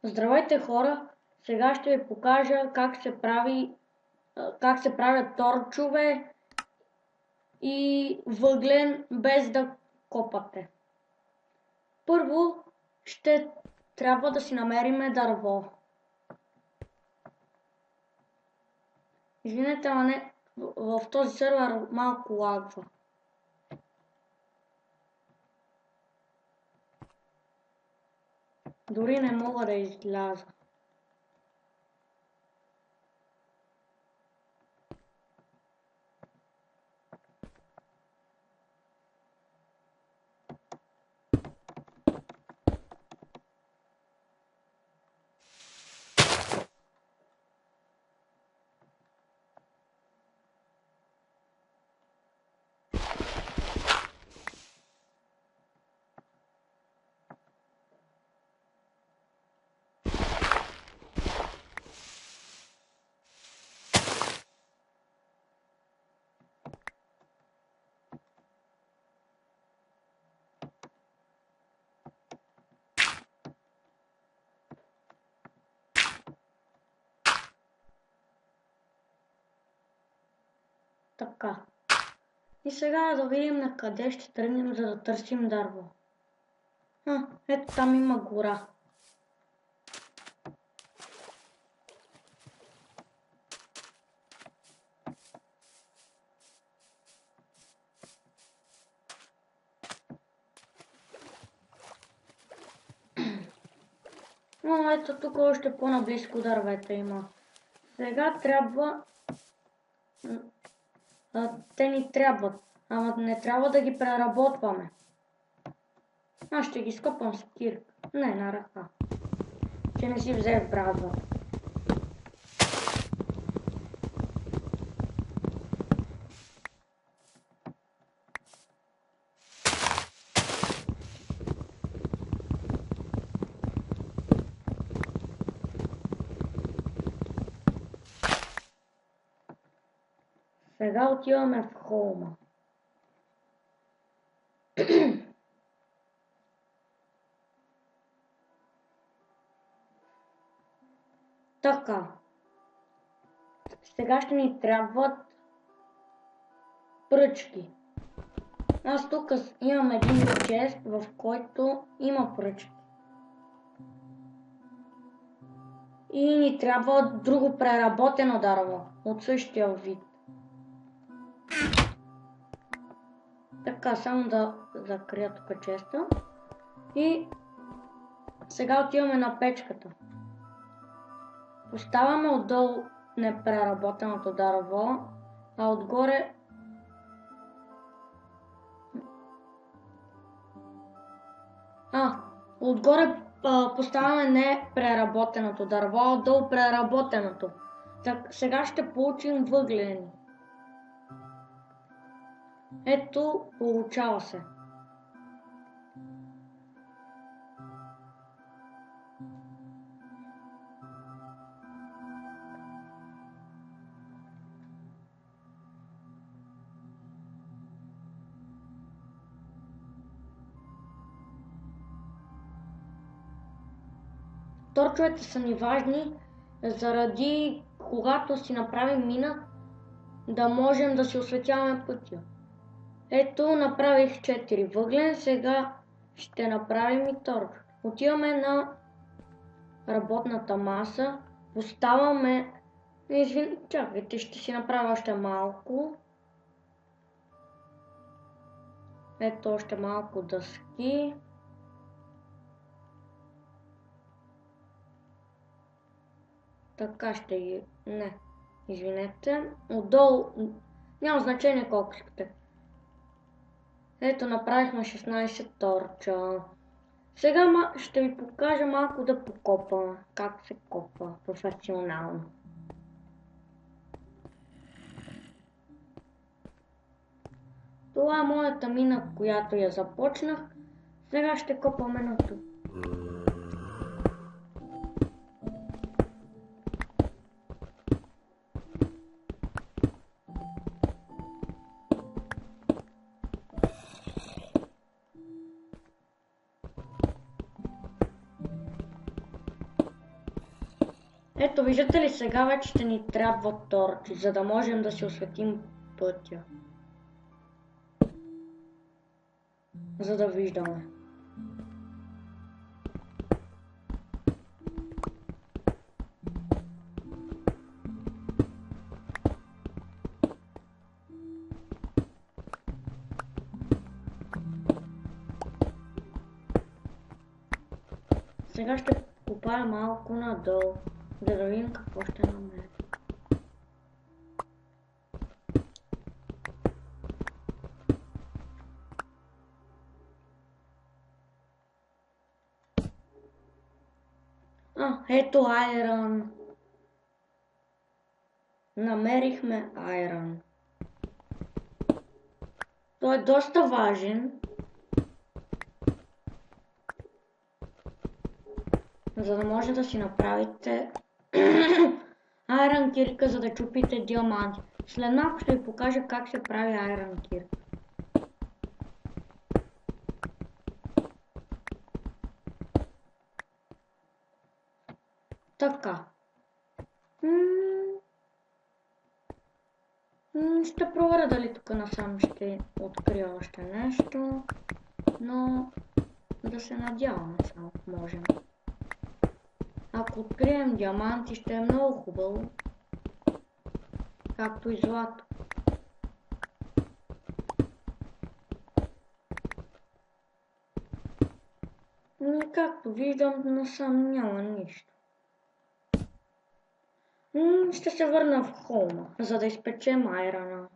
Здравейте хора! Сега ще ви покажа как се правят торчове и въглен без да копате. Първо ще трябва да си намериме дърво. Извинете, ама не, в този сервер малко лагва. Дори не мога да изляза. Така. И сега да видим на къде ще тръгнем, за да търсим дърво. Ето там има гора. Но ето тук още по-наблизко дървета има. Сега трябва... те ни трябват, ама не трябва да ги преработваме. Аз ще ги скопам с кирк. Не, на ръка. Че не си взе в брадва. Сега отиваме в холма. Така. Сега ще ни трябват пръчки. Аз тук имам един чест, в който има пръчки. И ни трябва друго преработено дърво от същия вид. Така, само да закрия тук честа. И сега отиваме на печката. Поставяме отдолу непреработеното дърво, а отгоре отгоре поставяме непреработеното дърво, а отдолу преработеното. Так, сега ще получим въглени. Ето, получава се. Торчовете са ни важни, заради когато си направим мина, да можем да си осветяваме пътя. Ето, направих 4 въглен, сега ще направим и торч. Отиваме на работната маса, поставяме... Чакайте, ще си направя още малко. Ето още малко дъски. Така ще ги... Не, извинете. Отдолу... Няма значение колко искате. Ето, направихме 16 торча. Сега ще ви покажа малко да покопа. Как се копа професионално. Това е моята мина, която я започнах. Сега ще копаме на тук. Ето, виждате ли, сега вече ще ни трябва торчи, за да можем да си осветим пътя. За да виждаме. Сега ще копая малко надолу, за да видим какво ще намерим. Ето айрон. Намерихме айрон. Той е доста важен. За да може да си направите айрон кирка, за да чупите диаманти. След малко ще ви покажа как се прави айрон кирка. Така. Ще проверя дали тук насам ще открия още нещо, но да се надяваме само, можем. Ако открием диаманти, ще е много хубаво, както и злато. Но както виждам, насам няма нищо. Ще се върна в холма, за да изпечем айрона.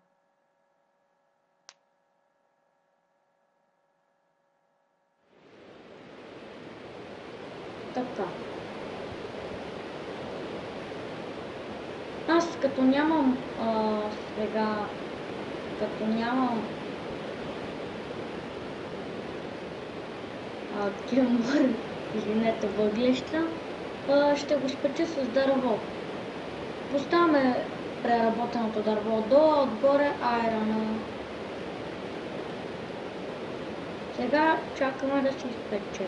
Така. Аз като нямам сега, като нямам тимбър, извинете, въглища, ще го спеча с дърво. Поставяме преработеното дърво долу, отгоре айрона. Сега чакаме да се изпече.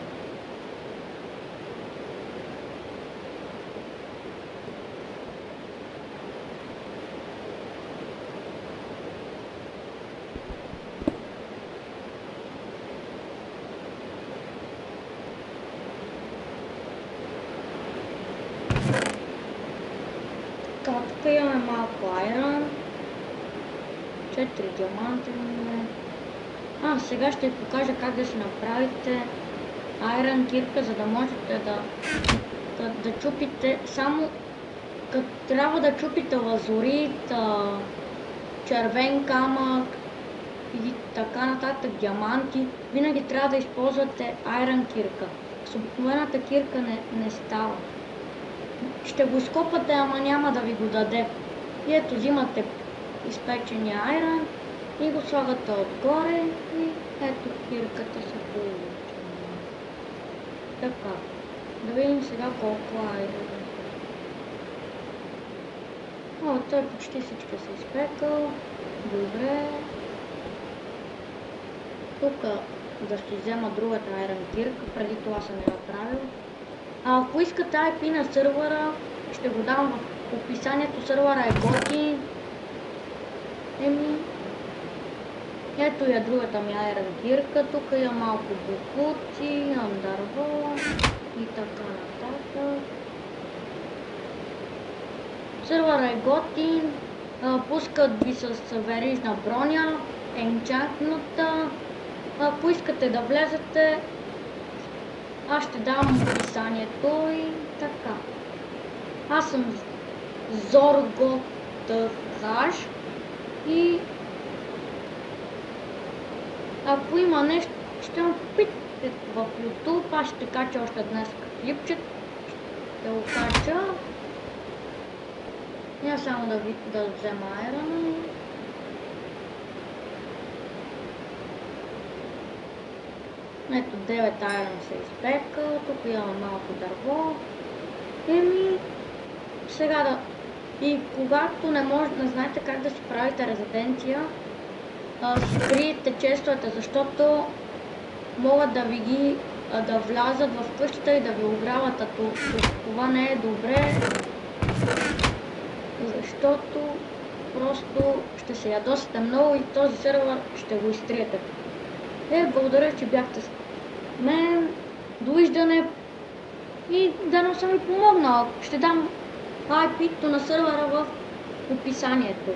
Тук имаме малко айрон. 4 диаманта имаме. Сега ще ви покажа как да си направите айрон кирка, за да можете да чупите само като трябва да чупите лазурит, червен камък и така нататък диаманти. Винаги трябва да използвате айрон кирка. С обикновената кирка не става. Ще го изкопате, ама няма да ви го даде. И ето, взимате изпечения айрон и го слагате отгоре и ето кирката се получи. Така, да видим сега колко айрон. Той почти всичко се изпекал. Добре. Тук да ще взема другата айрон кирка, преди това съм я направил. Ако искате IP на сървъра, ще го дам в описанието. Сървъра е готин. Ето я другата ми айрон кирка. Тук има малко букуци, имам дърво и така нататък. Сървъра е готин. Пускат ви с верижна броня, енчантната. Ако искате да влезете, аз ще дам описанието и така. Аз съм Зорготхаш и ако има нещо, ще ме попитате в YouTube. Аз ще кача още днес клипчет. Ще го кача. Я само да взема айрона. Ето 9 айрон се изпека, тук имаме малко дърво. Сега и когато не можете да знаете как да си правите резиденция, скриете честовете, защото могат да влязат в къщата и да ви ограбват. Това не е добре. Защото просто ще се ядосате много и този сервер ще го изтриете. Благодаря, че бяхте с мен. Довиждане и да съм ви помогнал. Ще дам IP-то на сервера в описанието.